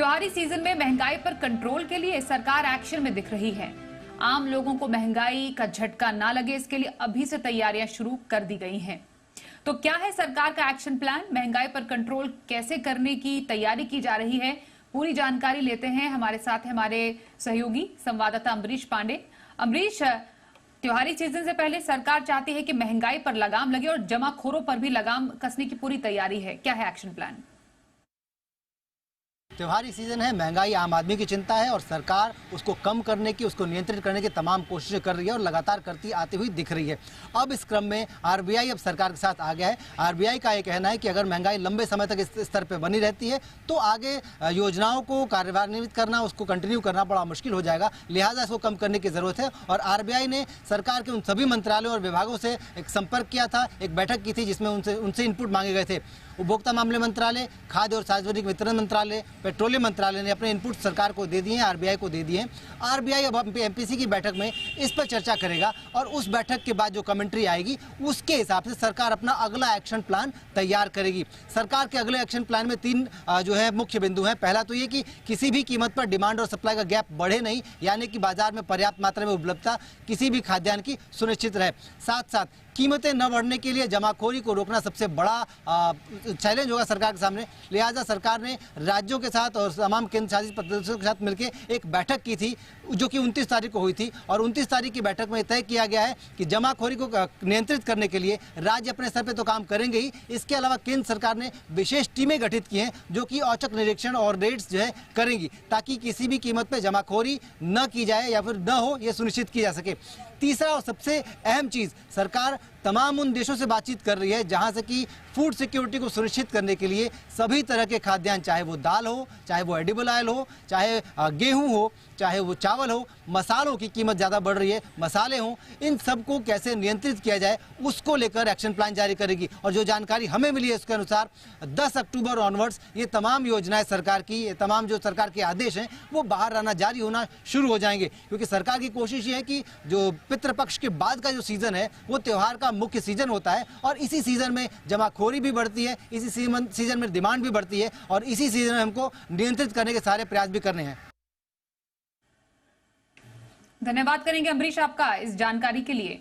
त्योहारी सीजन में महंगाई पर कंट्रोल के लिए सरकार एक्शन में दिख रही है। आम लोगों को महंगाई का झटका ना लगे, इसके लिए अभी से तैयारियां शुरू कर दी गई हैं। तो क्या है सरकार का एक्शन प्लान? महंगाई पर कंट्रोल कैसे करने की तैयारी की जा रही है? पूरी जानकारी लेते हैं। हमारे साथ है हमारे सहयोगी संवाददाता अमरीश पांडे। अमरीश, त्योहारी सीजन से पहले सरकार चाहती है कि महंगाई पर लगाम लगे और जमाखोरों पर भी लगाम कसने की पूरी तैयारी है। क्या है एक्शन प्लान? त्योहारी सीजन है, महंगाई आम आदमी की चिंता है और सरकार उसको कम करने की, उसको नियंत्रित करने की तमाम कोशिशें कर रही है और लगातार करती आती हुई दिख रही है। अब इस क्रम में आरबीआई अब सरकार के साथ आ गया है। आरबीआई का ये कहना है कि अगर महंगाई लंबे समय तक इस स्तर पर बनी रहती है तो आगे योजनाओं को कार्यान्वित करना, उसको कंटिन्यू करना बड़ा मुश्किल हो जाएगा, लिहाजा इसको कम करने की जरूरत है। और आरबीआई ने सरकार के उन सभी मंत्रालयों और विभागों से एक संपर्क किया था, एक बैठक की थी जिसमें उनसे इनपुट मांगे गए थे। उपभोक्ता मामले मंत्रालय, खाद्य और सार्वजनिक वितरण मंत्रालय, पेट्रोलियम मंत्रालय ने अपने इनपुट सरकार को दे दिए हैं, आरबीआई को दे दिए हैं। आरबीआई अब एमपीसी की बैठक में इस पर चर्चा करेगा और उस बैठक के बाद जो कमेंट्री आएगी उसके हिसाब से सरकार अपना अगला एक्शन प्लान तैयार करेगी। सरकार के अगले एक्शन प्लान में तीन जो है मुख्य बिंदु हैं। पहला तो ये कि किसी भी कीमत पर डिमांड और सप्लाई का गैप बढ़े नहीं, यानी कि बाजार में पर्याप्त मात्रा में उपलब्धता किसी भी खाद्यान्न की सुनिश्चित रहे। साथ साथ कीमतें न बढ़ने के लिए जमाखोरी को रोकना सबसे बड़ा चैलेंज होगा सरकार के सामने। लिहाजा सरकार ने राज्यों के साथ और तमाम केंद्र शासित प्रदेशों के साथ मिलकर एक बैठक की थी जो कि 29 तारीख को हुई थी और 29 तारीख की बैठक में तय किया गया है कि जमाखोरी को नियंत्रित करने के लिए राज्य अपने स्तर पर तो काम करेंगे ही, इसके अलावा केंद्र सरकार ने विशेष टीमें गठित की हैं जो कि औचक निरीक्षण और रेड्स जो है करेंगी ताकि किसी भी कीमत पर जमाखोरी न की जाए या फिर न हो, यह सुनिश्चित की जा सके। तीसरा और सबसे अहम चीज, सरकार तमाम उन देशों से बातचीत कर रही है जहां से कि फूड सिक्योरिटी को सुनिश्चित करने के लिए सभी तरह के खाद्यान्न, चाहे वो दाल हो, चाहे वो एडिबल ऑयल हो, चाहे गेहूं हो, चाहे वो चावल हो, मसालों की कीमत ज़्यादा बढ़ रही है, मसाले हों, इन सबको कैसे नियंत्रित किया जाए उसको लेकर एक्शन प्लान जारी करेगी। और जो जानकारी हमें मिली है उसके अनुसार 10 अक्टूबर ऑनवर्ड्स ये तमाम योजनाएं सरकार की, ये तमाम जो सरकार के आदेश हैं वो बाहर आना जारी होना शुरू हो जाएंगे, क्योंकि सरकार की कोशिश ये है कि जो पितृपक्ष के बाद का जो सीजन है वो त्यौहार का मुख्य सीजन होता है और इसी सीजन में जमाखोरी भी बढ़ती है, इसी सीजन में डिमांड भी बढ़ती है और इसी सीजन में हमको नियंत्रित करने के सारे प्रयास भी करने हैं। धन्यवाद करेंगे अमरीश आपका इस जानकारी के लिए।